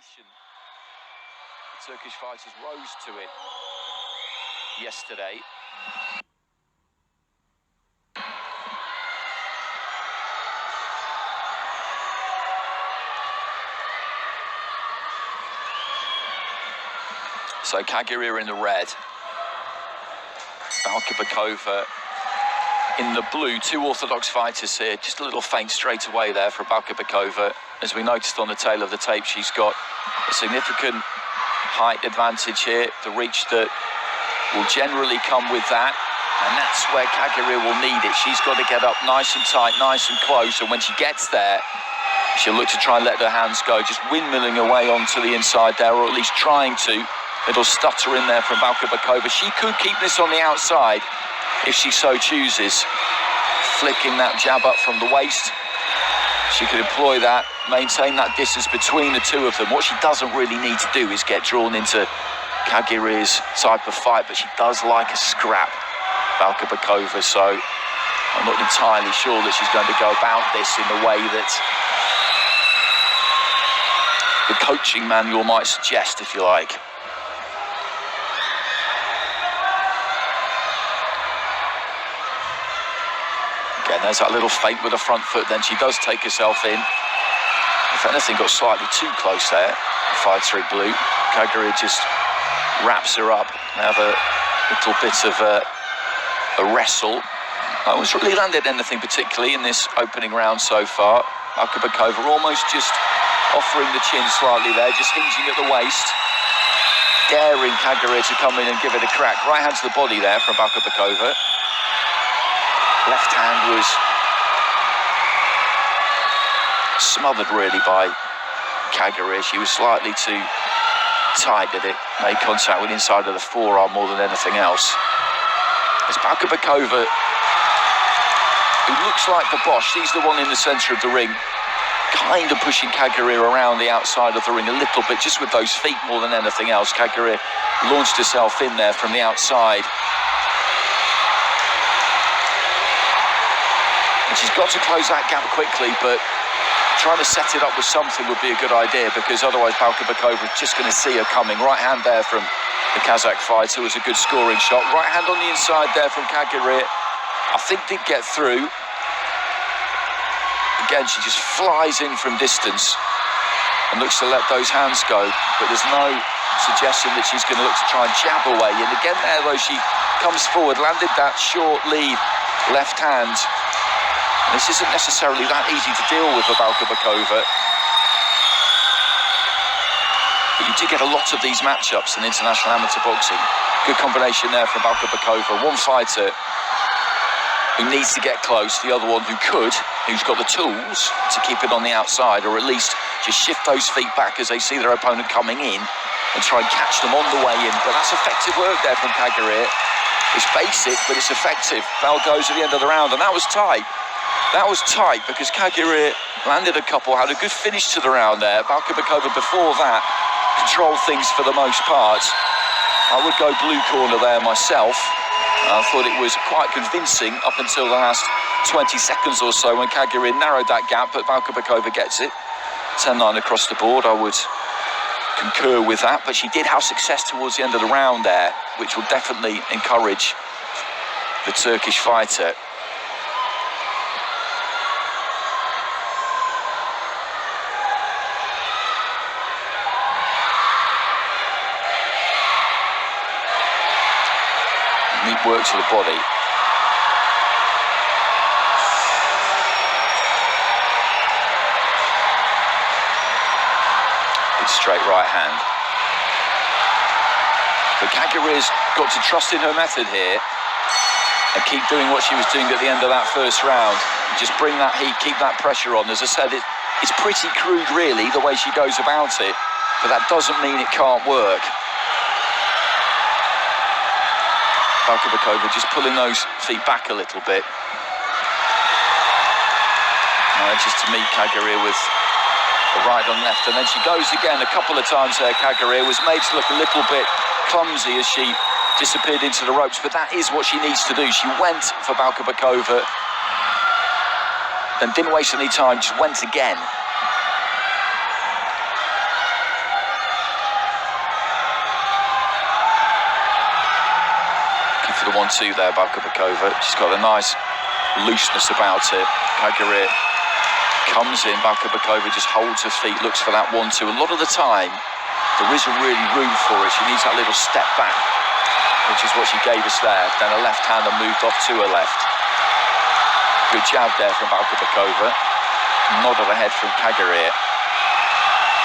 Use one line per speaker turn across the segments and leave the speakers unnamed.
The Turkish fighters rose to it yesterday. So Çağiririr in the red, Balkibekova'yı in the blue. Two orthodox fighters here. Just a little feint straight away there for Balkibekova'yı. As we noticed on the tail of the tape, she's got a significant height advantage here, the reach that will generally come with that, and that's where Çağiririr will need it. She's got to get up nice and tight, nice and close, and when she gets there, she'll look to try and let her hands go, just windmilling away onto the inside there, or at least trying to. Little stutter in there from Balkibekova'yı. She could keep this on the outside if she so chooses. Flicking that jab up from the waist. She could employ that, maintain that distance between the two of them. What she doesn't really need to do is get drawn into Çağirir's type of fight, but she does like a scrap, Balkibekova'yı, so I'm not entirely sure that she's going to go about this in the way that the coaching manual might suggest, if you like. Again, there's that little feint with the front foot, then she does take herself in. If anything, got slightly too close there. Fighter in blue. Çağiririr just wraps her up. They have a little bit of a wrestle. No one's really landed anything particularly in this opening round so far. Balkibekova'yı almost just offering the chin slightly there, just hinging at the waist. Daring Çağiririr to come in and give it a crack. Right hand to the body there from Balkibekova'yı. Left hand was smothered really by Çağiririr. She was slightly too tight at it. Made contact with the inside of the forearm more than anything else. It's Balkibekova'yı, who looks like the boss. She's the one in the centre of the ring, kind of pushing Çağiririr around the outside of the ring a little bit, just with those feet more than anything else. Çağiririr launched herself in there from the outside. She's got to close that gap quickly, but trying to set it up with something would be a good idea, because otherwise Balkibekova'yı is just going to see her coming. Right hand there from the Kazakh fighter was a good scoring shot. Right hand on the inside there from Çağiririr. I think did get through. Again, she just flies in from distance and looks to let those hands go, but there's no suggestion that she's going to look to try and jab away. And again there, though, she comes forward, landed that short lead left hand. This isn't necessarily that easy to deal with for Balkibekova'yı. But you do get a lot of these matchups in international amateur boxing. Good combination there from Balkibekova'yı. One fighter who needs to get close, the other one who's got the tools to keep it on the outside, or at least just shift those feet back as they see their opponent coming in and try and catch them on the way in. But that's effective work there from Çağiririr. It's basic, but it's effective. Bell goes at the end of the round, and that was tight. That was tight because Çağiririr landed a couple, had a good finish to the round there. Balkibekova'yı before that controlled things for the most part. I would go blue corner there myself. I thought it was quite convincing up until the last 20 seconds or so when Çağiririr narrowed that gap, but Balkibekova'yı gets it. 10-9 across the board, I would concur with that, but she did have success towards the end of the round there, which will definitely encourage the Turkish fighter. Neat work to the body. Good straight right hand. But Çağirir's got to trust in her method here and keep doing what she was doing at the end of that first round. Just bring that heat, keep that pressure on. As I said, it's pretty crude really the way she goes about it, but that doesn't mean it can't work. Balkibekova'yı just pulling those feet back a little bit. Just to meet Çağiririr with the right on left, and then she goes again a couple of times there. Çağiririr was made to look a little bit clumsy as she disappeared into the ropes, but that is what she needs to do. She went for Balkibekova'yı and didn't waste any time, just went again. 1-2 there, Balkibekova'yı. She's got a nice looseness about it. Çağırır comes in, Balkibekova'yı just holds her feet, looks for that 1-2. A lot of the time, there isn't really room for it. She needs that little step back, which is what she gave us there. Then a left hander moved off to her left. Good jab there from Balkibekova'yı. Nod of the head from Çağırır.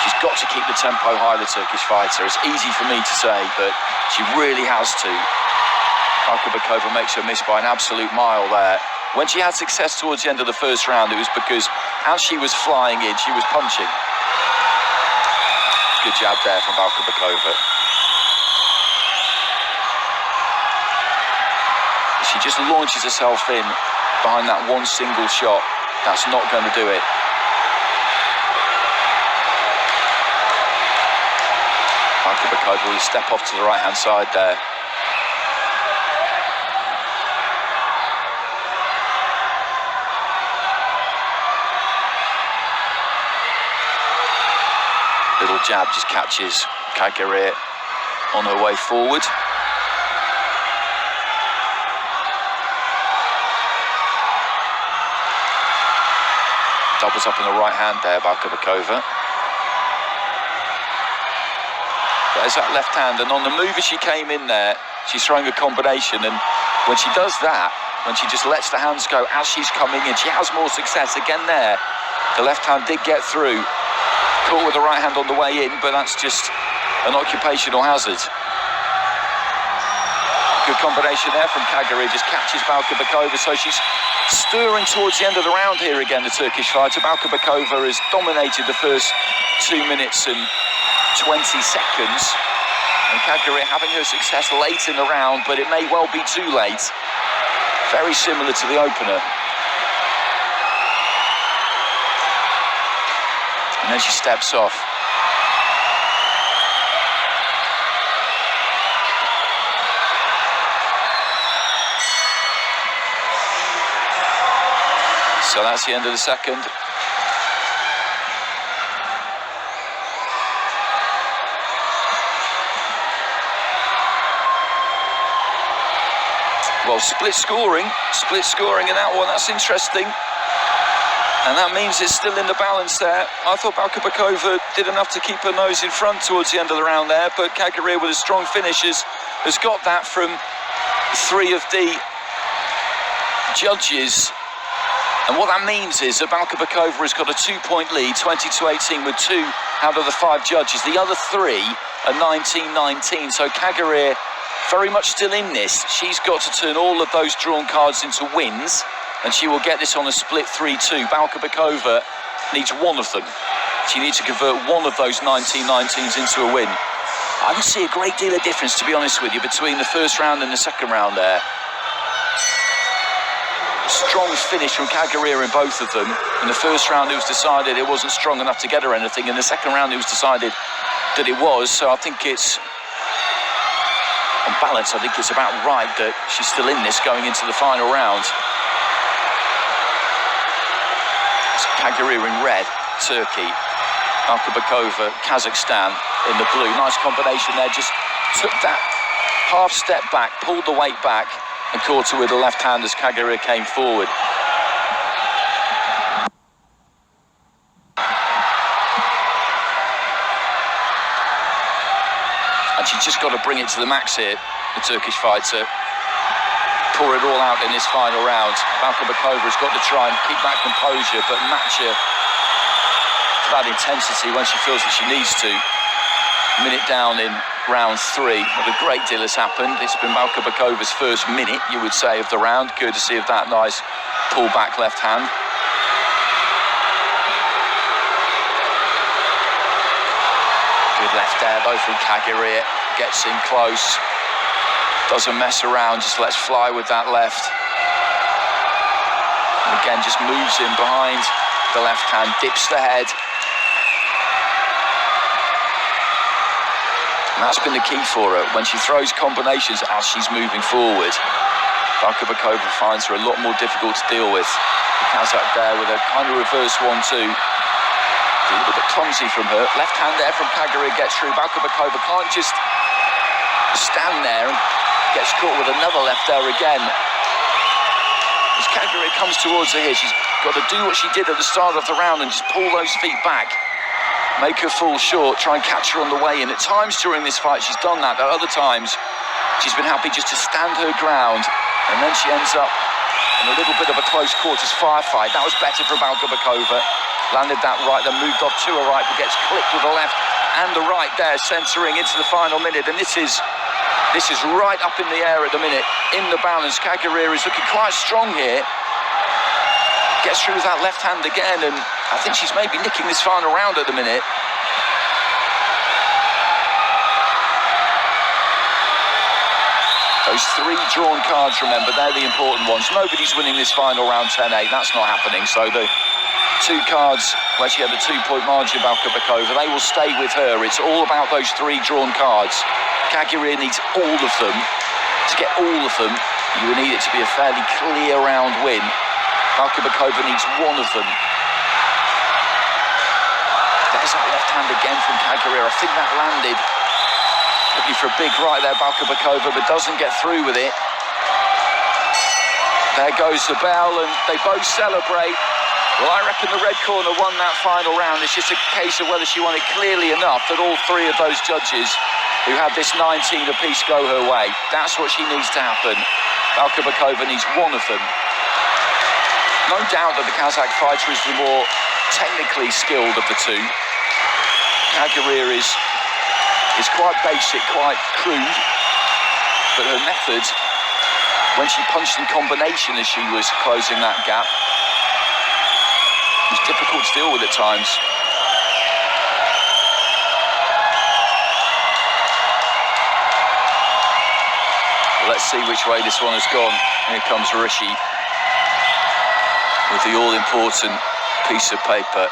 She's got to keep the tempo high, the Turkish fighter. It's easy for me to say, but she really has to. Balkibekova'yı makes her miss by an absolute mile there. When she had success towards the end of the first round, it was because as she was flying in, she was punching. Good jab there from Balkibekova'yı. She just launches herself in behind that one single shot. That's not going to do it. Balkibekova'yı will step off to the right-hand side there. Little jab just catches Çağırır on her way forward. Doubles up in the right hand there, Balkibekova'yı. There's that left hand, and on the move as she came in there, she's throwing a combination, and when she does that, when she just lets the hands go as she's coming in, she has more success. Again there, the left hand did get through. Caught with the right hand on the way in, but that's just an occupational hazard. Good combination there from Çağırır, just catches Balkibekova'yı, so she's stirring towards the end of the round here again, the Turkish fighter. Balkibekova'yı has dominated the first 2 minutes and 20 seconds. And Çağırır having her success late in the round, but it may well be too late. Very similar to the opener. And then she steps off. So that's the end of the second. Well, split scoring in that one, that's interesting. And that means it's still in the balance there. I thought Balkibekova'yı did enough to keep her nose in front towards the end of the round there, but Çağırır with a strong finish has got that from 3 of the judges. And what that means is that Balkibekova'yı has got a 2-point lead, 20-18, with 2 out of the 5 judges. The other 3 are 19-19, so Çağırır very much still in this. She's got to turn all of those drawn cards into wins, and she will get this on a split 3-2. Balkibekova'yı needs one of them. She needs to convert one of those 19-19s into a win. I don't see a great deal of difference, to be honest with you, between the first round and the second round there. Strong finish from Çağırır in both of them. In the first round it was decided it wasn't strong enough to get her anything. In the second round it was decided that it was. So I think it's, on balance, I think it's about right that she's still in this going into the final round. It's Çağırır in red, Turkey. Balkibekova'yı, Kazakhstan in the blue. Nice combination there. Just took that half step back, pulled the weight back, and caught her with the left hand as Çağırır came forward. And she's just got to bring it to the max here, the Turkish fighter. Pour it all out in this final round. Balkibekova'y's got to try and keep that composure, but match her to that intensity when she feels that she needs to. A minute down in round 3. Well, a great deal has happened. It's been Balkibekova''s first minute, you would say, of the round. Courtesy of that nice pull back left hand. Good left there, though, from Çağırır. Gets in close. Doesn't mess around, just lets fly with that left. And again, just moves in behind the left hand, dips the head. And that's been the key for her. When she throws combinations as she's moving forward, Balkibekova'yı finds her a lot more difficult to deal with. The Kazakh there with a kind of reverse 1-2. A little bit clumsy from her. Left hand there from Çağırır gets through. Balkibekova'yı can't just stand there and Gets caught with another left there again. As Çağırır comes towards her here, she's got to do what she did at the start of the round and just pull those feet back. Make her fall short, try and catch her on the way in. At times during this fight she's done that, at other times she's been happy just to stand her ground, and then she ends up in a little bit of a close quarters firefight. That was better for Balkibekova'yı. Landed that right, then moved off to her right, but gets clipped with the left and the right there, centering into the final minute. And this is right up in the air at the minute, in the balance. Çağırır is looking quite strong here. Gets through with that left hand again, and I think she's maybe nicking this final round at the minute. Those 3 drawn cards, remember, they're the important ones. Nobody's winning this final round 10-8, that's not happening. So the 2 cards where she had a 2-point margin, Balkibekova'yı, they will stay with her. It's all about those 3 drawn cards. Çağırır needs all of them. To get all of them, you would need it to be a fairly clear round win. Balkibekova'yı needs 1 of them. There's that left hand again from Çağırır. I think that landed. Looking for a big right there, Balkibekova'yı, but doesn't get through with it. There goes the bell, and they both celebrate. Well, I reckon the red corner won that final round. It's just a case of whether she won it clearly enough that all 3 of those judges who had this 19 apiece go her way. That's what she needs to happen. Balkibekova'yı needs 1 of them. No doubt that the Kazakh fighter is the more technically skilled of the 2. Çağırır is quite basic, quite crude, but her method, when she punched in combination as she was closing that gap, was difficult to deal with at times. Well, let's see which way this one has gone. Here comes Rishi with the all-important piece of paper.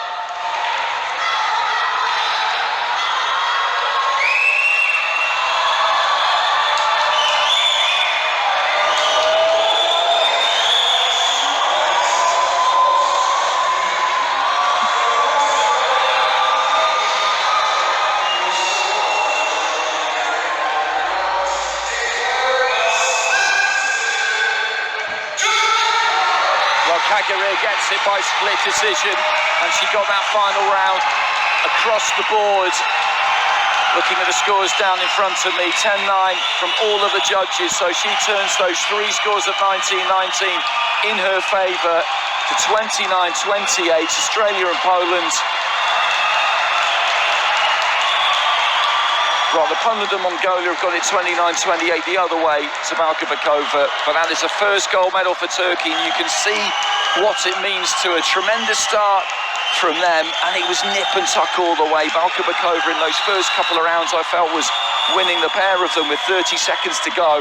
Çağırır gets it by split decision, and she got that final round across the board. Looking at the scores down in front of me, 10-9 from all of the judges, so she turns those 3 scores of 19-19 in her favour to 29-28. Australia and Poland. Rather, Poland and Mongolia have got it 29-28 the other way to Balkibekova'yı, but that is the first gold medal for Turkey, and you can see what it means to a tremendous start from them, and it was nip and tuck all the way. Balkibekova'yı in those first couple of rounds I felt was winning the pair of them with 30 seconds to go,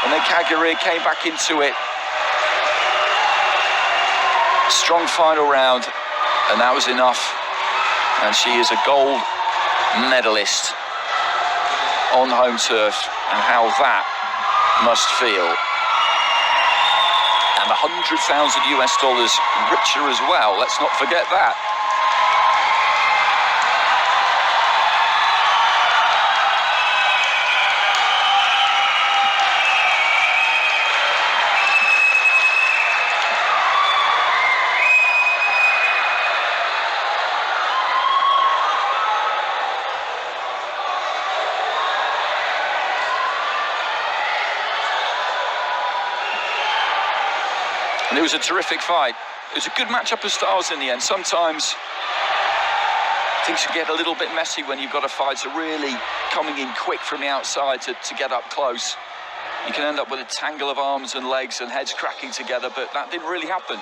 and then Çağırır came back into it. Strong final round, and that was enough, and she is a gold medalist on home turf, and how that must feel. And $100,000 richer as well, let's not forget that. And it was a terrific fight. It was a good matchup of styles in the end. Sometimes things can get a little bit messy when you've got a fighter really coming in quick from the outside to get up close. You can end up with a tangle of arms and legs and heads cracking together, but that didn't really happen.